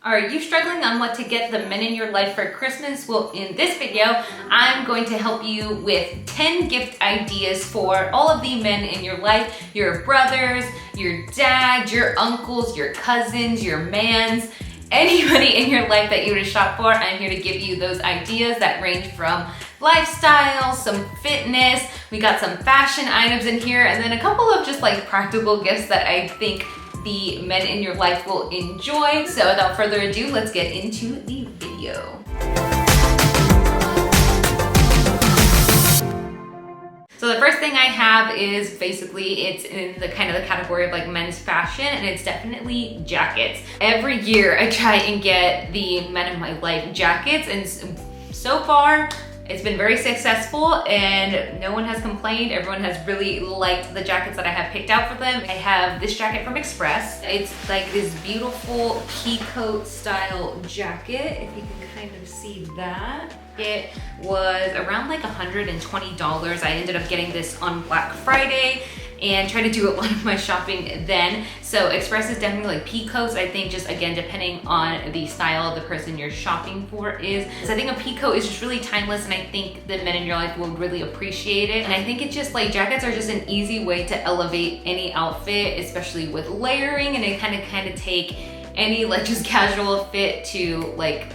Are you struggling on what to get the men in your life for Christmas? Well, in this video, I'm going to help you with 10 gift ideas for all of the men in your life, your brothers, your dad, your uncles, your cousins, your mans, anybody in your life that you would shop for. I'm here to give you those ideas that range from lifestyle, some fitness, we got some fashion items in here, and then a couple of just like practical gifts that I think the men in your life will enjoy. So without further ado, let's get into the video. So the first thing I have is basically, it's in the kind of the category of like men's fashion, and it's definitely jackets. Every year I try and get the men in my life jackets, and so far it's been very successful and no one has complained. Everyone has really liked the jackets that I have picked out for them. I have this jacket from Express. It's like this beautiful PEACOAT style jacket, if you can kind of see that. It was around like $120. I ended up getting this on Black Friday and tried to do a lot of my shopping then. So Express is definitely like PEACOATs. I think just again, depending on the style of the person you're shopping for is. So I think a PEACOAT is just really timeless, and I think the men in your life will really appreciate it. And I think it's just like, jackets are just an easy way to elevate any outfit, especially with layering, and it kind of take any like just casual fit to like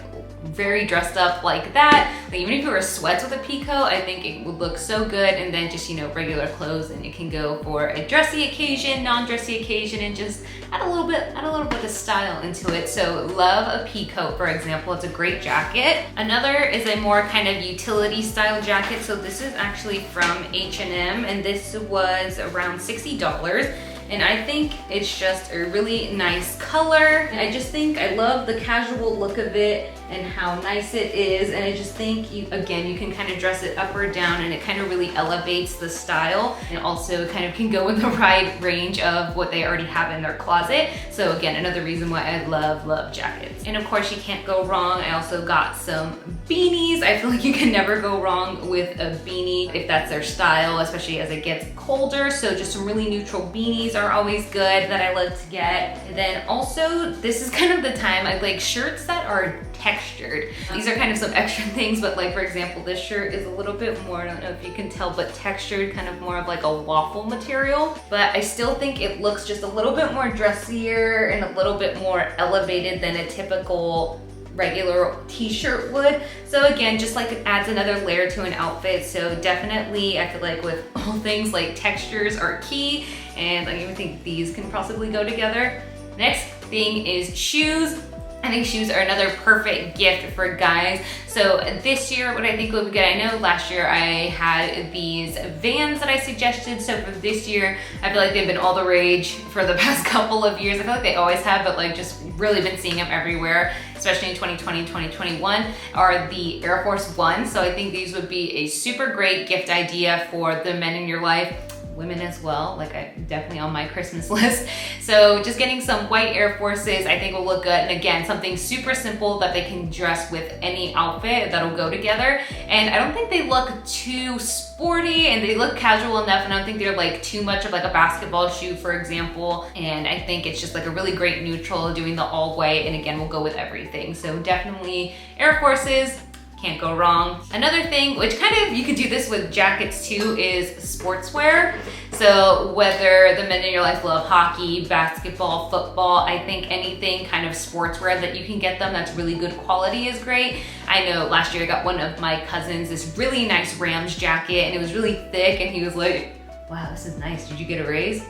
very dressed up like that. Like even if you wear sweats with a PEACOAT, I think it would look so good. And then just, you know, regular clothes, and it can go for a dressy occasion, non-dressy occasion, and just add a little bit of style into it. So love a PEACOAT, for example. It's a great jacket. Another is a more kind of utility style jacket. So this is actually from H&M, and this was around $60. And I think it's just a really nice color. I just think I love the casual look of it and how nice it is. And I just think, you can kind of dress it up or down, and it kind of really elevates the style, and also kind of can go in the right range of what they already have in their closet. So again, another reason why I love jackets. And of course, you can't go wrong. I also got some beanies. I feel like you can never go wrong with a beanie if that's their style, especially as it gets colder. So just some really neutral beanies are always good that I love to get. And then also, this is kind of the time I like shirts that are textured. These are kind of some extra things, but like for example, this shirt is a little bit more, I don't know if you can tell, but textured, kind of more of like a waffle material. But I still think it looks just a little bit more dressier and a little bit more elevated than a typical regular t-shirt would. So again, just like it adds another layer to an outfit. So definitely, I feel like with all things like textures are key, and I even think these can possibly go together. Next thing is shoes. I think shoes are another perfect gift for guys. So this year, what I think would be good, I know last year I had these Vans that I suggested. So for this year, I feel like they've been all the rage for the past couple of years. I feel like they always have, but like just really been seeing them everywhere, especially in 2020, 2021, are the Air Force Ones. So I think these would be a super great gift idea for the men in your life. Women as well, like I'm definitely on my Christmas list. So just getting some white Air Forces I think will look good. And again, something super simple that they can dress with any outfit that'll go together. And I don't think they look too sporty, and they look casual enough, and I don't think they're like too much of like a basketball shoe, for example. And I think it's just like a really great neutral, doing the all white, and again, will go with everything. So definitely Air Forces. Can't go wrong. Another thing, which kind of, you could do this with jackets too, is sportswear. So whether the men in your life love hockey, basketball, football, I think anything kind of sportswear that you can get them that's really good quality is great. I know last year I got one of my cousins this really nice Rams jacket, and it was really thick, and he was like, wow, this is nice. Did you get a raise?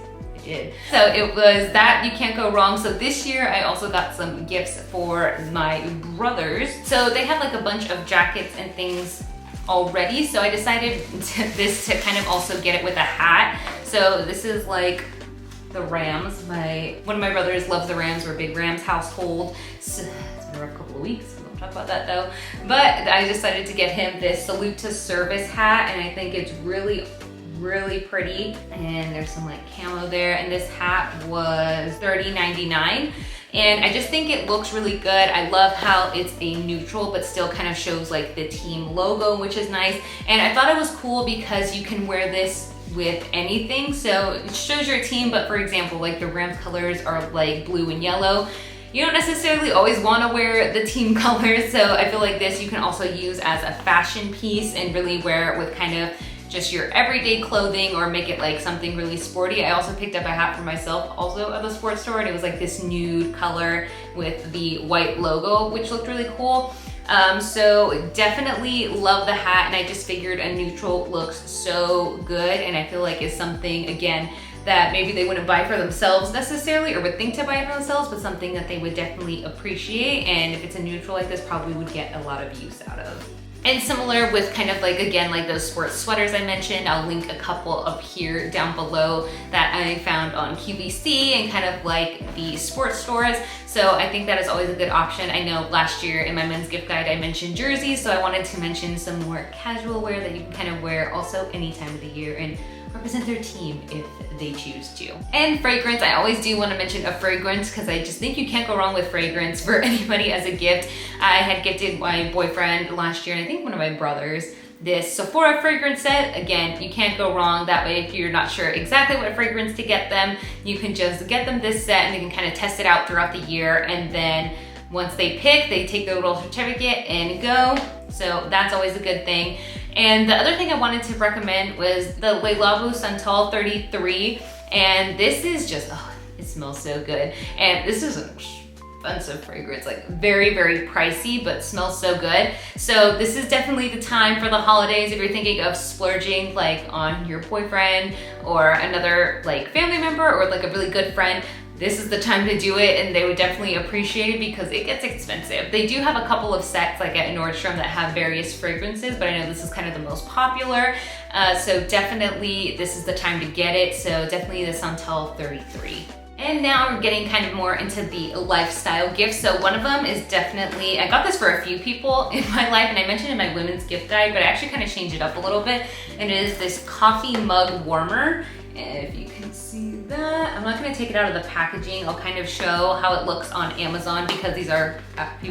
Did. So it was that, you can't go wrong. So this year I also got some gifts for my brothers. So they had like a bunch of jackets and things already. So I decided to kind of also get it with a hat. So this is like the Rams. One of my brothers loves the Rams. We're a big Rams household. So it's been a rough couple of weeks. We won't talk about that though. But I decided to get him this salute to service hat, and I think it's really pretty, and there's some like camo there, and this hat was $30.99, and I just think it looks really good. I love how it's a neutral but still kind of shows like the team logo, which is nice. And I thought it was cool because you can wear this with anything, so it shows your team. But for example, like the Rams colors are like blue and yellow. you don't necessarily always want to wear the team colors. So I feel like this you can also use as a fashion piece and really wear it with kind of just your everyday clothing or make it like something really sporty. I also picked up a hat for myself also at the sports store, and it was like this nude color with the white logo, which looked really cool. So definitely love the hat, and I just figured a neutral looks so good, and I feel like it's something, again, that maybe they wouldn't buy for themselves necessarily or would think to buy for themselves, but something that they would definitely appreciate, and if it's a neutral like this, probably would get a lot of use out of. And similar with kind of like, again, like those sports sweaters I mentioned, I'll link a couple up here down below that I found on QVC and kind of like the sports stores. So I think that is always a good option. I know last year in my men's gift guide, I mentioned jerseys, so I wanted to mention some more casual wear that you can kind of wear also any time of the year and represent their team if they choose to. And fragrance, I always do want to mention a fragrance because I just think you can't go wrong with fragrance for anybody as a gift. I had gifted my boyfriend last year, and I think one of my brothers, this Sephora fragrance set. Again, you can't go wrong. That way, if you're not sure exactly what fragrance to get them, you can just get them this set and they can kind of test it out throughout the year, and then once they pick, they take their little certificate and go. So that's always a good thing. And the other thing I wanted to recommend was the Le Labo Santal 33. And this is just, oh, it smells so good. And this is an expensive fragrance, like very, very pricey, but smells so good. So this is definitely the time for the holidays if you're thinking of splurging like on your boyfriend or another like family member or like a really good friend. This is the time to do it, and they would definitely appreciate it because it gets expensive. They do have a couple of sets like at Nordstrom that have various fragrances, but I know this is kind of the most popular. So definitely this is the time to get it. So definitely the Santal 33. And now we're getting kind of more into the lifestyle gifts. So one of them is definitely, I got this for a few people in my life, and I mentioned in my women's gift guide, but I actually kind of changed it up a little bit. And it is this coffee mug warmer. And if you can see that, I'm not gonna take it out of the packaging. I'll kind of show how it looks on Amazon because these are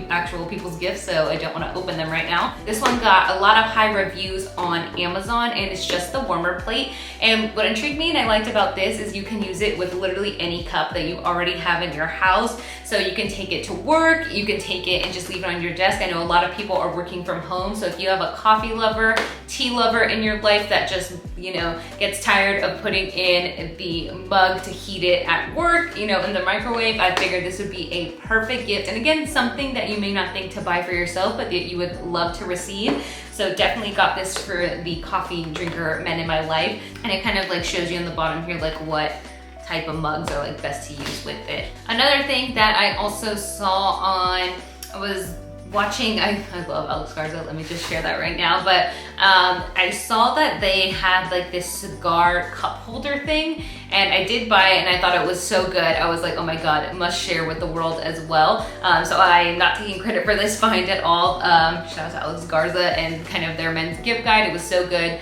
actual people's gifts, so I don't wanna open them right now. This one got a lot of high reviews on Amazon, and it's just the warmer plate. And what intrigued me and I liked about this is you can use it with literally any cup that you already have in your house. So you can take it to work, you can take it and just leave it on your desk. I know a lot of people are working from home, so if you have a coffee lover, tea lover in your life that just, you know, gets tired of putting in the mug to heat it at work, you know, in the microwave, I figured this would be a perfect gift. And again, something that you may not think to buy for yourself, but that you would love to receive. So definitely got this for the coffee drinker men in my life. And it kind of like shows you on the bottom here, like what type of mugs are like best to use with it. Another thing that I also saw on, I was watching, I love Alex Garza, let me just share that right now, but I saw that they had like this cigar cup holder thing, and I did buy it and I thought it was so good. I was like, oh my God, it must share with the world as well. So I'm not taking credit for this find at all. Shout out to Alex Garza and kind of their men's gift guide, it was so good.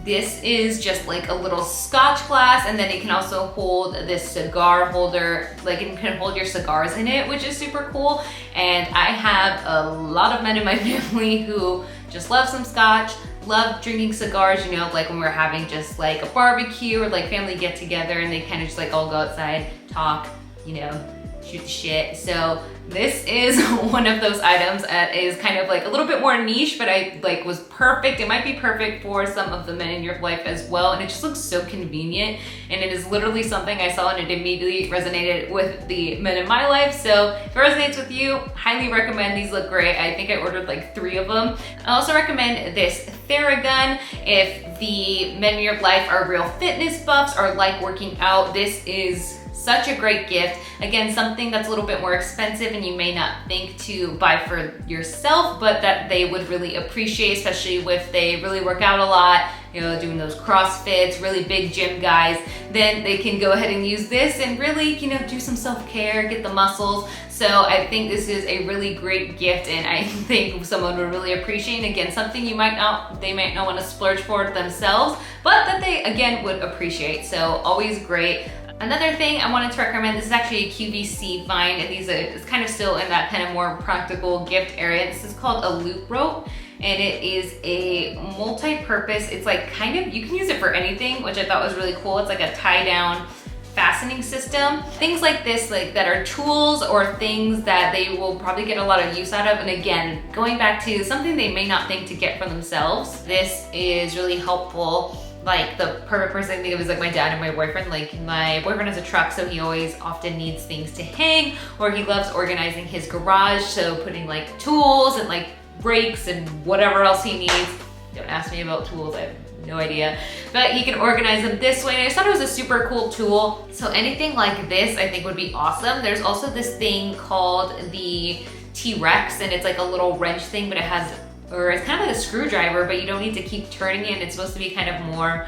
This is just like a little scotch glass, and then it can also hold this cigar holder, like it can hold your cigars in it, which is super cool. And I have a lot of men in my family who just love some scotch, love drinking cigars, you know, like when we're having just like a barbecue or like family get together, and they kind of just like all go outside, talk, you know, shoot the shit. So this is one of those items that is kind of like a little bit more niche, but I like was perfect. It might be perfect for some of the men in your life as well. And it just looks so convenient. And it is literally something I saw and it immediately resonated with the men in my life. So if it resonates with you, highly recommend. These look great. I think I ordered like 3 of them. I also recommend this THERAGUN. If the men in your life are real fitness buffs or like working out, this is such a great gift. Again, something that's a little bit more expensive and you may not think to buy for yourself, but that they would really appreciate, especially if they really work out a lot, you know, doing those CrossFits, really big gym guys, then they can go ahead and use this and really, you know, do some self-care, get the muscles. So I think this is a really great gift, and I think someone would really appreciate. And again, something they might not want to splurge for themselves, but that they, again, would appreciate. So always great. Another thing I wanted to recommend, this is actually a QVC find, and it's kind of still in that kind of more practical gift area. This is called a loop rope, and it is a multi-purpose, it's like kind of, you can use it for anything, which I thought was really cool. It's like a tie down fastening system. Things like this, like that are tools or things that they will probably get a lot of use out of. And again, going back to something they may not think to get for themselves, this is really helpful. Like the perfect person I think of is like my dad and my boyfriend. Like my boyfriend has a truck, so he always often needs things to hang, or he loves organizing his garage. So putting like tools and like brakes and whatever else he needs. Don't ask me about tools, I have no idea. But he can organize them this way. And I just thought it was a super cool tool. So anything like this I think would be awesome. There's also this thing called the T-Rex, and it's like a little wrench thing, but it has, or it's kind of like a screwdriver, but you don't need to keep turning it. And it's supposed to be kind of more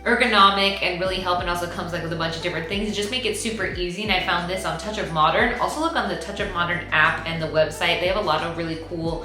ergonomic and really help, and also comes like with a bunch of different things to just make it super easy. And I found this on Touch of Modern. Also look on the Touch of Modern app and the website. They have a lot of really cool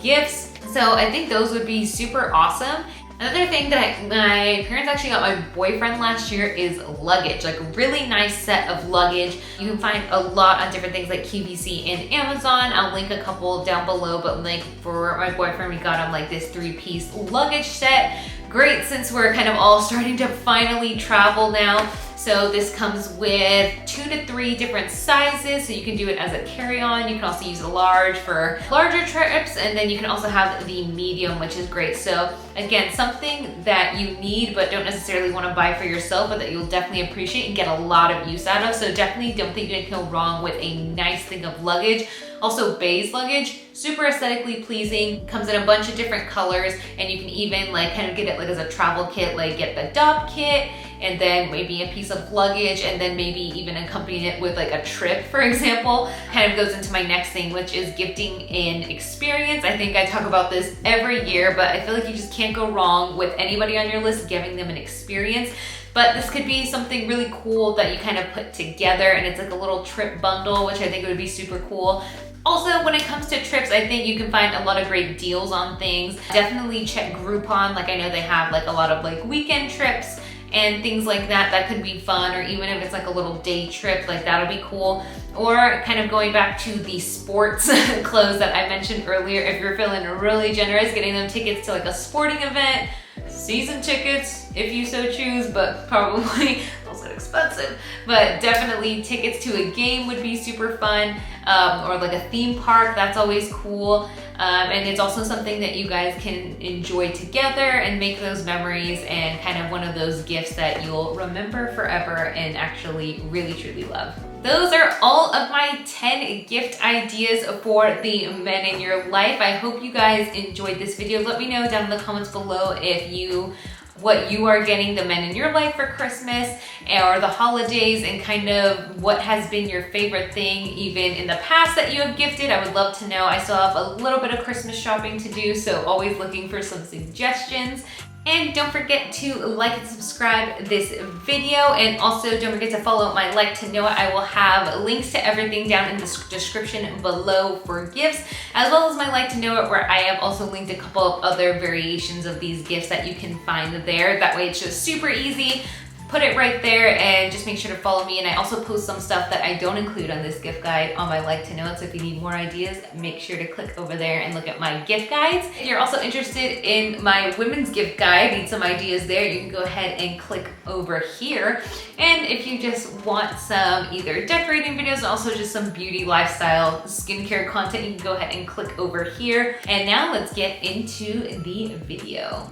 gifts. So I think those would be super awesome. Another thing that my parents actually got my boyfriend last year is luggage, like a really nice set of luggage. You can find a lot on different things like QVC and Amazon. I'll link a couple down below, but like for my boyfriend, we got him like this 3-piece luggage set. Great, since we're kind of all starting to finally travel now. So this comes with 2 to 3 different sizes, so you can do it as a carry-on. You can also use a large for larger trips, and then you can also have the medium, which is great. So again, something that you need but don't necessarily want to buy for yourself, but that you'll definitely appreciate and get a lot of use out of. So definitely don't think you can go wrong with a nice thing of luggage. Also beige luggage, super aesthetically pleasing, comes in a bunch of different colors, and you can even like kind of get it like as a travel kit, like get the dop kit, and then maybe a piece of luggage, and then maybe even accompany it with like a trip, for example. Kind of goes into my next thing, which is gifting an experience. I think I talk about this every year, but I feel like you just can't go wrong with anybody on your list giving them an experience. But this could be something really cool that you kind of put together, and it's like a little trip bundle, which I think would be super cool. Also, when it comes to trips, I think you can find a lot of great deals on things. Definitely check Groupon. Like I know they have like a lot of like weekend trips and things like that. That could be fun, or even if it's like a little day trip, like that'll be cool. Or kind of going back to the sports clothes that I mentioned earlier, if you're feeling really generous, getting them tickets to like a sporting event, season tickets if you so choose, but probably also expensive. But definitely tickets to a game would be super fun, or like a theme park, that's always cool. And it's also something that you guys can enjoy together and make those memories, and kind of one of those gifts that you'll remember forever and actually really truly love. Those are all of my 10 gift ideas for the men in your life. I hope you guys enjoyed this video. Let me know down in the comments below what you are getting the men in your life for Christmas or the holidays, and kind of what has been your favorite thing even in the past that you have gifted. I would love to know. I still have a little bit of Christmas shopping to do, so always looking for some suggestions. And don't forget to like and subscribe this video, and also don't forget to follow my Like to Know It. I will have links to everything down in the description below for gifts, as well as my Like to Know It, where I have also linked a couple of other variations of these gifts that you can find there. That way it's just super easy. Put it right there, and just make sure to follow me. And I also post some stuff that I don't include on this gift guide on my Like to Know It. So if you need more ideas, make sure to click over there and look at my gift guides. If you're also interested in my women's gift guide, need some ideas there, you can go ahead and click over here. And if you just want some either decorating videos, also just some beauty, lifestyle, skincare content, you can go ahead and click over here. And now let's get into the video.